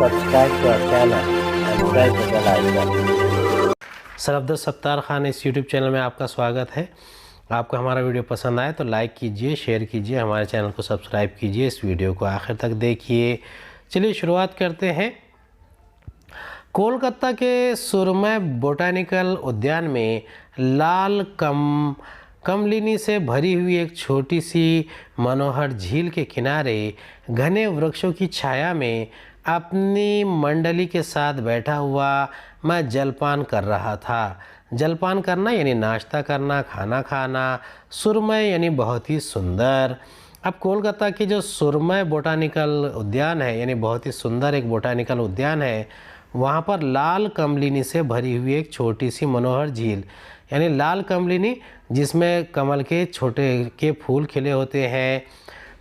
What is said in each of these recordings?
subscribe to our channel and press the bell icon. Sir Abdul Sattar Khan इस YouTube channel में आपका स्वागत है। आपको हमारा वीडियो पसंद आए तो लाइक कीजिए, शेयर कीजिए, हमारे चैनल को सब्सक्राइब कीजिए, इस वीडियो को आखिर तक देखिए। चलिए शुरुआत करते हैं। कोलकाता के सुरमय बोटानिकल उद्यान में लाल कमलिनी से भरी हुई एक छोटी सी मनोहर झील के किनारे घने वृक्षों की छाया में अपनी मंडली के साथ बैठा हुआ मैं जलपान कर रहा था। जलपान करना यानी नाश्ता करना, खाना खाना। सुरमय यानी बहुत ही सुंदर। अब कोलकाता की जो सुरमय बोटानिकल उद्यान है यानी बहुत ही सुंदर एक बोटानिकल उद्यान है, वहाँ पर लाल कमलिनी से भरी हुई एक छोटी सी मनोहर झील यानी लाल कमलिनी जिसमें कमल के छोटे के फूल खिले होते हैं,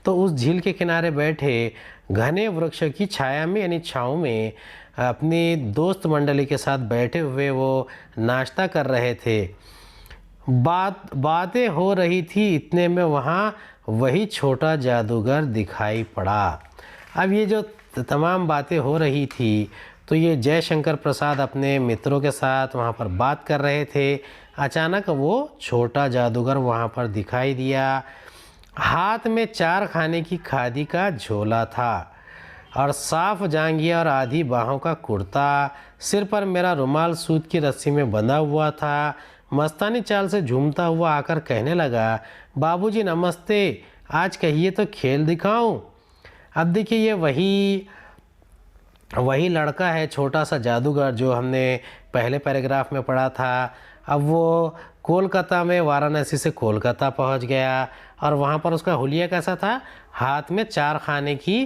तो उस झील के किनारे बैठे घने वृक्ष की छाया में यानी छाँव में अपनी दोस्त मंडली के साथ बैठे हुए वो नाश्ता कर रहे थे। बातें हो रही थी, इतने में वहाँ वही छोटा जादूगर दिखाई पड़ा। अब ये जो तमाम बातें हो रही थी तो ये जयशंकर प्रसाद अपने मित्रों के साथ वहाँ पर बात कर रहे थे। अचानक वो छोटा जादूगर वहाँ पर दिखाई दिया। हाथ में 4 खाने की खादी का झोला था और साफ जांघिया और आधी बाहों का कुर्ता। सिर पर मेरा रुमाल सूत की रस्सी में बंधा हुआ था। मस्तानी चाल से झूमता हुआ आकर कहने लगा, बाबूजी नमस्ते, आज कहिए तो खेल दिखाऊं। अब देखिए ये वही लड़का है, छोटा सा जादूगर जो हमने पहले पैराग्राफ में पढ़ा था। अब वो कोलकाता में वाराणसी से कोलकाता पहुंच गया और वहाँ पर उसका हुलिया कैसा था, हाथ में 4 खाने की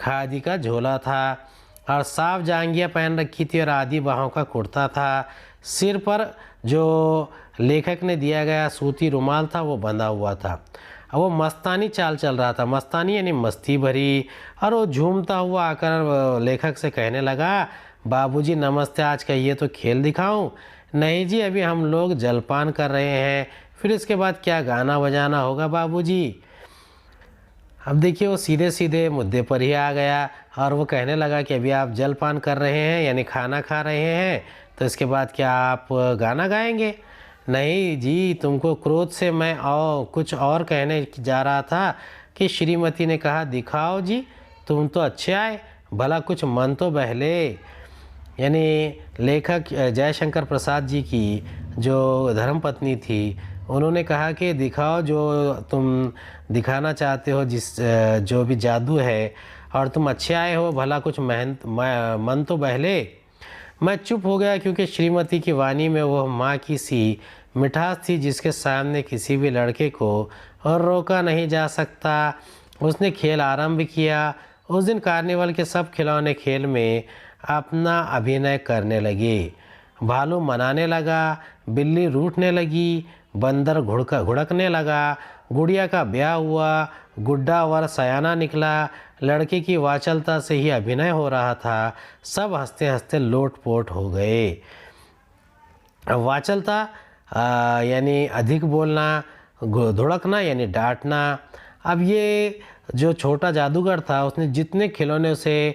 खादी का झोला था और साफ जांघिया पहन रखी थी और आधी बाहों का कुर्ता था। सिर पर जो लेखक ने दिया गया सूती रुमाल था वो बंधा हुआ था। अब वो मस्तानी चाल चल रहा था। मस्तानी यानी मस्ती भरी। और वो झूमता हुआ आकर लेखक से कहने लगा, बाबूजी नमस्ते, आज कहिए तो खेल दिखाऊं। नहीं जी, अभी हम लोग जलपान कर रहे हैं, फिर इसके बाद क्या गाना बजाना होगा बाबूजी। अब देखिए वो सीधे सीधे मुद्दे पर ही आ गया और वो कहने लगा कि अभी आप जलपान कर रहे हैं यानी खाना खा रहे हैं, तो इसके बाद क्या आप गाना गाएंगे। नहीं जी, तुमको क्रोध से मैं कुछ और कहने जा रहा था कि श्रीमती ने कहा दिखाओ जी, तुम तो अच्छे आए, भला कुछ मन तो बहले। यानी लेखक जयशंकर प्रसाद जी की जो धर्मपत्नी थी, उन्होंने कहा कि दिखाओ जो तुम दिखाना चाहते हो, जो भी जादू है, और तुम अच्छे आए हो, भला कुछ मन तो बहले। मैं चुप हो गया क्योंकि श्रीमती की वाणी में वह माँ की सी मिठास थी जिसके सामने किसी भी लड़के को और रोका नहीं जा सकता। उसने खेल आरंभ किया। उस दिन कार्निवल के सब खिलौने खेल में अपना अभिनय करने लगे। भालू मनाने लगा, बिल्ली रूठने लगी, बंदर घुड़कने लगा, गुड़िया का ब्याह हुआ, गुड्डा वर सयाना निकला, लड़के की वाचलता से ही अभिनय हो रहा था। सब हंसते हंसते लोटपोट हो गए। वाचलता यानी अधिक बोलना, धुड़कना यानी डांटना। अब ये जो छोटा जादूगर था उसने जितने खिलौने उसे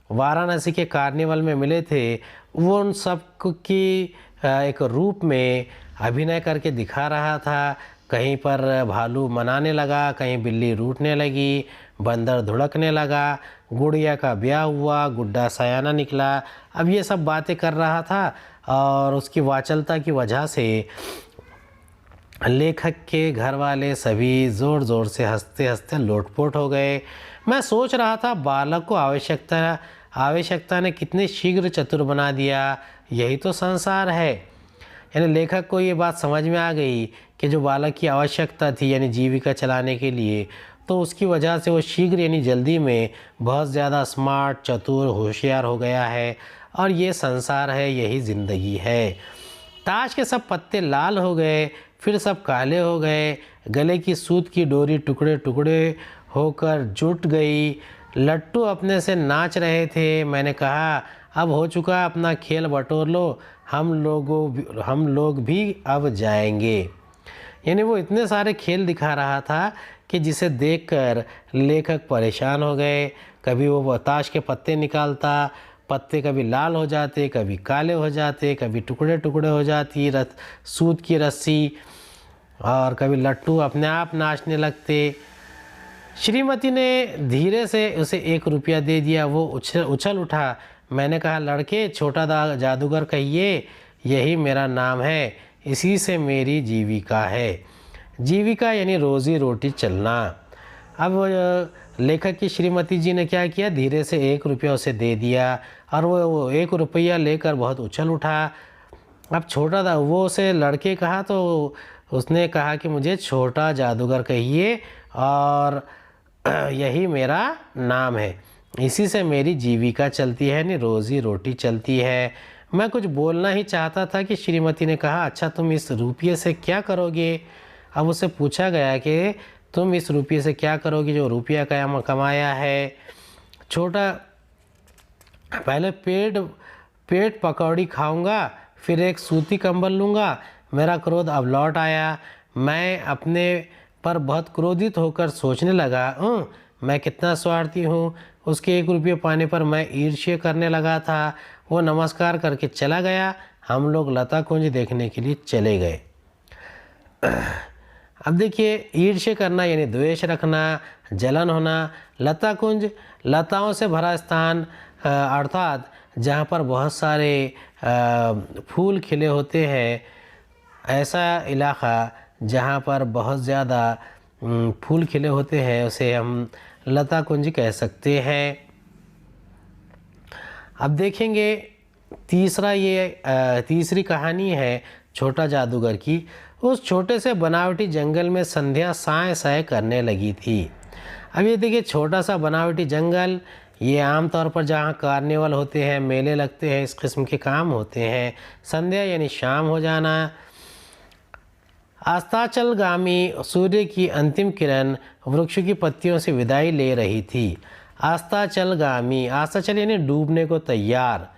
वाराणसी के कार्निवल में मिले थे वो उन सब की एक रूप में अभिनय करके दिखा रहा था। कहीं पर भालू मनाने लगा, कहीं बिल्ली रूठने लगी, बंदर धुड़कने लगा, गुड़िया का ब्याह हुआ, गुड्डा सयाना निकला। अब ये सब बातें कर रहा था और उसकी वाचलता की वजह से लेखक के घर वाले सभी ज़ोर ज़ोर से हंसते हंसते लोटपोट हो गए। मैं सोच रहा था बालक को आवश्यकता ने कितने शीघ्र चतुर बना दिया। यही तो संसार है। यानी लेखक को ये बात समझ में आ गई कि जो बालक की आवश्यकता थी यानी जीविका चलाने के लिए, तो उसकी वजह से वो शीघ्र यानी जल्दी में बहुत ज़्यादा स्मार्ट, चतुर, होशियार हो गया है। और ये संसार है, यही ज़िंदगी है। ताश के सब पत्ते लाल हो गए, फिर सब काले हो गए। गले की सूत की डोरी टुकड़े टुकड़े होकर जुट गई। लट्टू अपने से नाच रहे थे। मैंने कहा, अब हो चुका, अपना खेल बटोर लो, हम लोग भी अब जाएंगे। यानी वो इतने सारे खेल दिखा रहा था कि जिसे देखकर लेखक परेशान हो गए। कभी वो ताश के पत्ते निकालता, पत्ते कभी लाल हो जाते, कभी काले हो जाते, कभी टुकड़े टुकड़े हो जाती सूत की रस्सी, और कभी लट्टू अपने आप नाचने लगते। श्रीमती ने धीरे से उसे 1 रुपया दे दिया। वो उछल उठा। मैंने कहा, लड़के, छोटा जादूगर कहिए, यही मेरा नाम है, इसी से मेरी जीविका है। जीविका यानी रोज़ी रोटी चलना। अब लेखक की श्रीमती जी ने क्या किया, धीरे से 1 रुपया उसे दे दिया, और वो 1 रुपया लेकर बहुत उछल उठा। अब छोटा था वो, उसे लड़के कहा तो उसने कहा कि मुझे छोटा जादूगर कहिए, और यही मेरा नाम है, इसी से मेरी जीविका चलती है, नहीं रोज़ी रोटी चलती है। मैं कुछ बोलना ही चाहता था कि श्रीमती ने कहा, अच्छा तुम इस रुपये से क्या करोगे। अब उससे पूछा गया कि तुम इस रुपये से क्या करोगे जो रुपया कमाया है। छोटा, पहले पेट पकौड़ी खाऊंगा, फिर एक सूती कंबल लूँगा। मेरा क्रोध अब लौट आया। मैं अपने पर बहुत क्रोधित होकर सोचने लगा, मैं कितना स्वार्थी हूँ। उसके 1 रुपये पाने पर मैं ईर्ष्या करने लगा था। वो नमस्कार करके चला गया। हम लोग लता कुंज देखने के लिए चले गए। अब देखिए, ईर्ष्या करना यानी द्वेष रखना, जलन होना। लता कुंज, लताओं से भरा स्थान, अर्थात जहाँ पर बहुत सारे फूल खिले होते हैं, ऐसा इलाका जहाँ पर बहुत ज़्यादा फूल खिले होते हैं, उसे हम लता कुंज कह सकते हैं। अब देखेंगे तीसरी कहानी है छोटा जादूगर की। उस छोटे से बनावटी जंगल में संध्या साय साय करने लगी थी। अब ये देखिए, छोटा सा बनावटी जंगल, ये आमतौर पर जहाँ कार्निवल होते हैं, मेले लगते हैं, इस किस्म के काम होते हैं। संध्या यानी शाम हो जाना। अस्ताचलगामी सूर्य की अंतिम किरण वृक्ष की पत्तियों से विदाई ले रही थी। अस्ताचलगामी, अस्ताचल यानी डूबने को तैयार।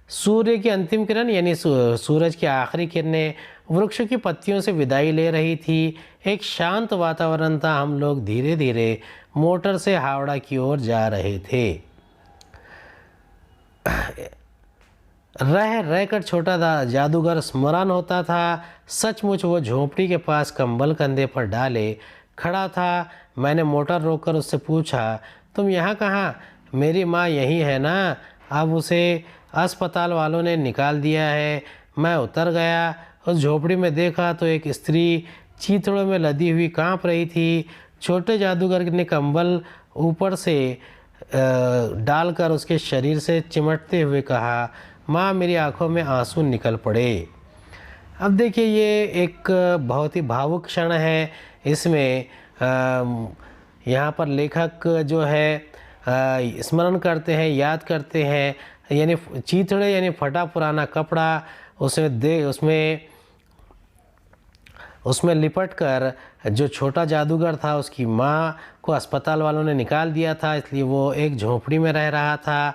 सूर्य की अंतिम किरण यानी सूरज की आखिरी किरणें वृक्ष की पत्तियों से विदाई ले रही थी। एक शांत वातावरण था। हम लोग धीरे धीरे मोटर से हावड़ा की ओर जा रहे थे। रह रहकर छोटा जादूगर स्मरण होता था। सचमुच वो झोंपड़ी के पास कंबल कंधे पर डाले खड़ा था। मैंने मोटर रोककर उससे पूछा, तुम यहाँ कहाँ? मेरी माँ यहीं है ना? अब उसे अस्पताल वालों ने निकाल दिया है। मैं उतर गया। उस झोपड़ी में देखा तो एक स्त्री चीथड़ों में लदी हुई कांप रही थी। छोटे जादूगर ने कंबल ऊपर से डालकर उसके शरीर से चिमटते हुए कहा, माँ, मेरी आंखों में आंसू निकल पड़े। अब देखिए, ये एक बहुत ही भावुक क्षण है। इसमें यहाँ पर लेखक जो है स्मरण करते हैं, याद करते हैं, यानी चीथड़े यानी फटा पुराना कपड़ा, उसमें लिपट कर जो छोटा जादूगर था, उसकी माँ को अस्पताल वालों ने निकाल दिया था, इसलिए वो एक झोंपड़ी में रह रहा था।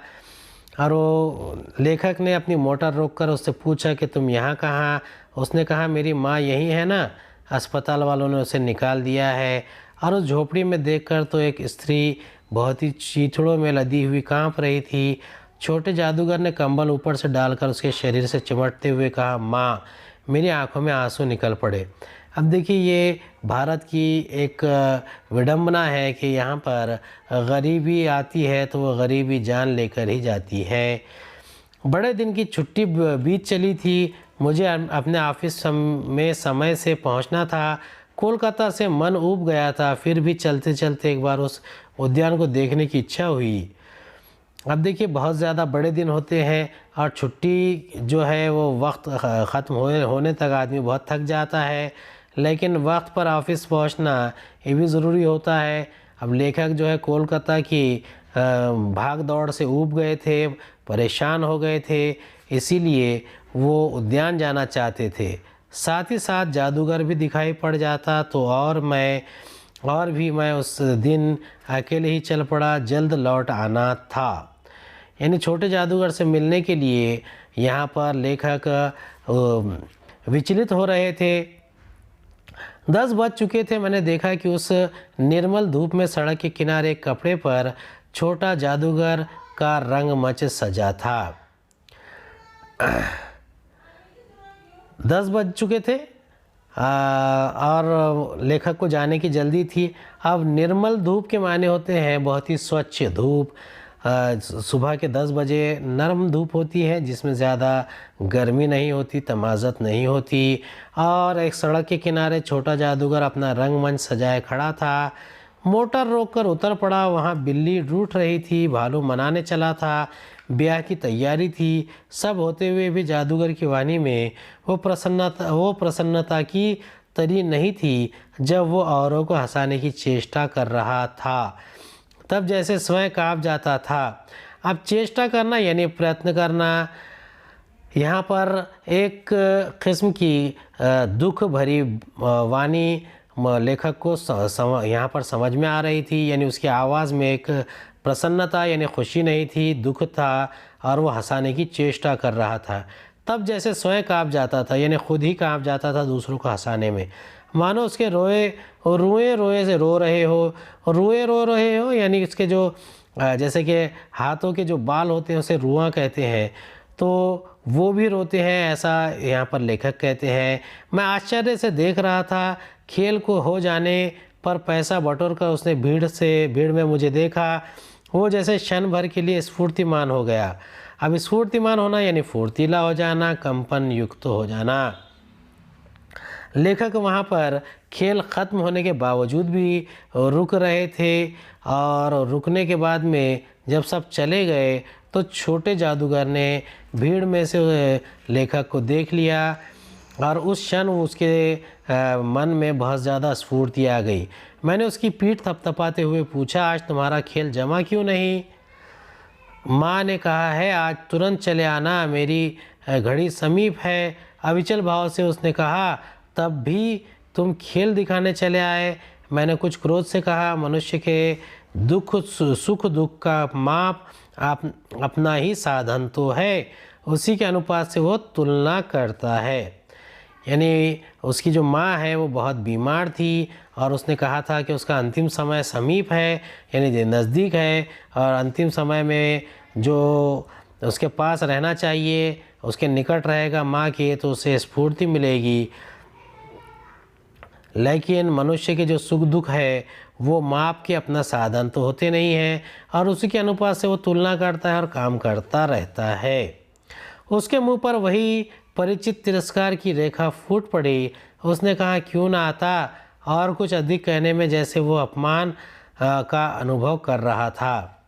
और वो लेखक ने अपनी मोटर रोककर उससे पूछा कि तुम यहाँ कहाँ? उसने कहा, मेरी माँ यहीं है ना, अस्पताल वालों ने उसे निकाल दिया है। और उस झोपड़ी में देखकर तो एक स्त्री बहुत ही चीथड़ों में लदी हुई कांप रही थी। छोटे जादूगर ने कंबल ऊपर से डालकर उसके शरीर से चिमटते हुए कहा, माँ, मेरी आंखों में आंसू निकल पड़े। अब देखिए, ये भारत की एक विडंबना है कि यहाँ पर गरीबी आती है तो वो गरीबी जान लेकर ही जाती है। बड़े दिन की छुट्टी बीत चली थी। मुझे अपने ऑफिस में समय से पहुँचना था। कोलकाता से मन ऊब गया था, फिर भी चलते चलते एक बार उस उद्यान को देखने की इच्छा हुई। अब देखिए, बहुत ज़्यादा बड़े दिन होते हैं और छुट्टी जो है वो वक्त ख़त्म होने तक आदमी बहुत थक जाता है, लेकिन वक्त पर ऑफिस पहुंचना ये भी ज़रूरी होता है। अब लेखक जो है कोलकाता की भाग दौड़ से ऊब गए थे, परेशान हो गए थे, इसीलिए वो उद्यान जाना चाहते थे। साथ ही साथ जादूगर भी दिखाई पड़ जाता तो और भी मैं उस दिन अकेले ही चल पड़ा। जल्द लौट आना था। यानी छोटे जादूगर से मिलने के लिए यहाँ पर लेखक विचलित हो रहे थे। 10 बज चुके थे। मैंने देखा कि उस निर्मल धूप में सड़क के किनारे एक कपड़े पर छोटा जादूगर का रंगमंच सजा था। 10 बज चुके थे और लेखक को जाने की जल्दी थी। अब निर्मल धूप के माने होते हैं बहुत ही स्वच्छ धूप। सुबह के 10 बजे नरम धूप होती है जिसमें ज़्यादा गर्मी नहीं होती, तमाज़त नहीं होती। और एक सड़क के किनारे छोटा जादूगर अपना रंगमंच सजाए खड़ा था। मोटर रोककर उतर पड़ा। वहाँ बिल्ली रूठ रही थी, भालू मनाने चला था, ब्याह की तैयारी थी। सब होते हुए भी जादूगर की वाणी में वो प्रसन्नता की तरी नहीं थी जब वो औरों को हंसाने की चेष्टा कर रहा था। तब जैसे स्वयं काँप जाता था। अब चेष्टा करना यानी प्रयत्न करना, यहाँ पर एक किस्म की दुख भरी वाणी लेखक को यहाँ पर समझ में आ रही थी। यानी उसकी आवाज़ में एक प्रसन्नता यानी खुशी नहीं थी, दुख था और वो हंसाने की चेष्टा कर रहा था। तब जैसे स्वयं काँप जाता था यानी खुद ही काँप जाता था दूसरों को हंसाने में, मानो उसके रुए रोए से रो रहे हो। रुए रो रहे हो यानी इसके जो जैसे कि हाथों के जो बाल होते हैं उसे रुआ कहते हैं, तो वो भी रोते हैं, ऐसा यहाँ पर लेखक कहते हैं। मैं आश्चर्य से देख रहा था। खेल को हो जाने पर पैसा बटोर कर उसने भीड़ में मुझे देखा। वो जैसे क्षण भर के लिए स्फूर्तिमान हो गया। अब स्फूर्तिमान होना यानी फुर्तीला हो जाना, कंपन युक्त हो जाना। लेखक वहाँ पर खेल ख़त्म होने के बावजूद भी रुक रहे थे और रुकने के बाद में जब सब चले गए तो छोटे जादूगर ने भीड़ में से लेखक को देख लिया और उस क्षण उसके मन में बहुत ज़्यादा स्फूर्ति आ गई। मैंने उसकी पीठ थपथपाते हुए पूछा, आज तुम्हारा खेल जमा क्यों नहीं? माँ ने कहा है आज तुरंत चले आना, मेरी घड़ी समीप है। अविचल भाव से उसने कहा, तब भी तुम खेल दिखाने चले आए? मैंने कुछ क्रोध से कहा, मनुष्य के सुख दुख का माप अपना ही साधन तो है, उसी के अनुपात से वो तुलना करता है। यानी उसकी जो माँ है वो बहुत बीमार थी और उसने कहा था कि उसका अंतिम समय समीप है यानी नज़दीक है और अंतिम समय में जो उसके पास रहना चाहिए उसके निकट रहेगा माँ के, तो उसे स्फूर्ति मिलेगी। लेकिन मनुष्य के जो सुख दुख है वो माप के अपना साधन तो होते नहीं हैं और उसी के अनुपात से वो तुलना करता है और काम करता रहता है। उसके मुंह पर वही परिचित तिरस्कार की रेखा फूट पड़ी। उसने कहा, क्यों ना आता? और कुछ अधिक कहने में जैसे वो अपमान का अनुभव कर रहा था।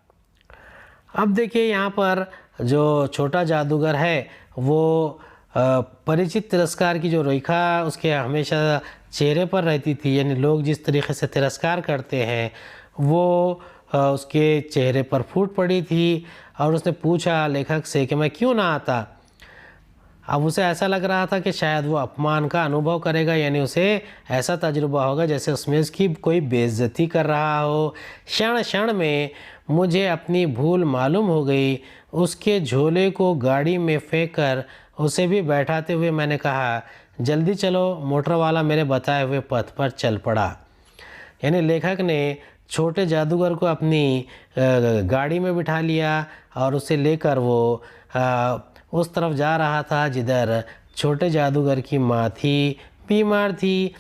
अब देखिए यहाँ पर जो छोटा जादूगर है वो परिचित तिरस्कार की जो रेखा उसके हमेशा चेहरे पर रहती थी, यानी लोग जिस तरीके से तिरस्कार करते हैं वो उसके चेहरे पर फूट पड़ी थी। और उसने पूछा लेखक से कि मैं क्यों ना आता? अब उसे ऐसा लग रहा था कि शायद वो अपमान का अनुभव करेगा, यानी उसे ऐसा तजुर्बा होगा जैसे उसमें उसकी कोई बेइज्जती कर रहा हो। क्षण क्षण में मुझे अपनी भूल मालूम हो गई। उसके झोले को गाड़ी में फेंक कर उसे भी बैठाते हुए मैंने कहा, जल्दी चलो। मोटर वाला मेरे बताए हुए पथ पर चल पड़ा। यानी लेखक ने छोटे जादूगर को अपनी गाड़ी में बिठा लिया और उसे लेकर वो उस तरफ जा रहा था जिधर छोटे जादूगर की माँ थी, बीमार थी।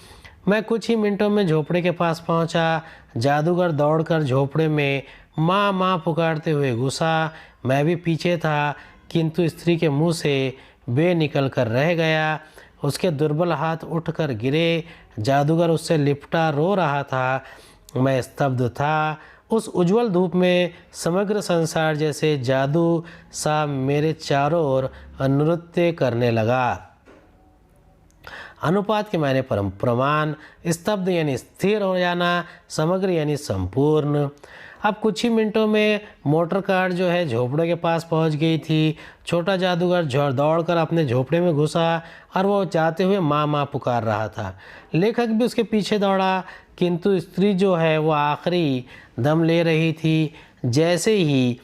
मैं कुछ ही मिनटों में झोपड़े के पास पहुंचा। जादूगर दौड़कर झोपड़े में माँ माँ पुकारते हुए घुसा। मैं भी पीछे था, किंतु स्त्री के मुंह से बे निकल कर रह गया। उसके दुर्बल हाथ उठकर गिरे। जादूगर उससे लिपटा रो रहा था। मैं स्तब्ध था। उस उज्जवल धूप में समग्र संसार जैसे जादू सा मेरे चारों ओर नृत्य करने लगा। अनुपात के मायने प्रमाण, स्तब्ध यानी स्थिर हो जाना, समग्र यानी संपूर्ण। अब कुछ ही मिनटों में मोटर कार जो है झोपड़े के पास पहुंच गई थी। छोटा जादूगर दौड़कर अपने झोपड़े में घुसा और वो जाते हुए माँ माँ पुकार रहा था। लेखक भी उसके पीछे दौड़ा, किंतु स्त्री जो है वो आखिरी दम ले रही थी। जैसे ही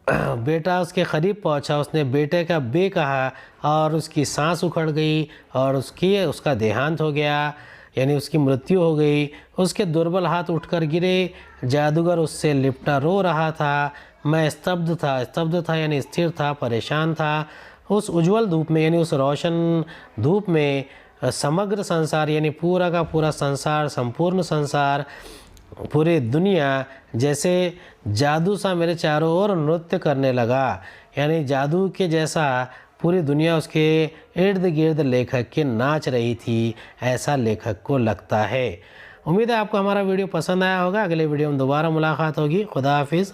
बेटा उसके करीब पहुंचा, उसने बेटे का बे कहा और उसकी सांस उखड़ गई और उसका देहांत हो गया। यानी उसकी मृत्यु हो गई। उसके दुर्बल हाथ उठकर गिरे। जादूगर उससे लिपटा रो रहा था। मैं स्तब्ध था यानी स्थिर था, परेशान था। उस उज्जवल धूप में यानी उस रोशन धूप में समग्र संसार यानी पूरा का पूरा संसार, संपूर्ण संसार, पूरी दुनिया जैसे जादू सा मेरे चारों ओर नृत्य करने लगा। यानी जादू के जैसा पूरी दुनिया उसके इर्द गिर्द लेखक के नाच रही थी, ऐसा लेखक को लगता है। उम्मीद है आपको हमारा वीडियो पसंद आया होगा। अगले वीडियो में दोबारा मुलाकात होगी। खुदा हाफिज़।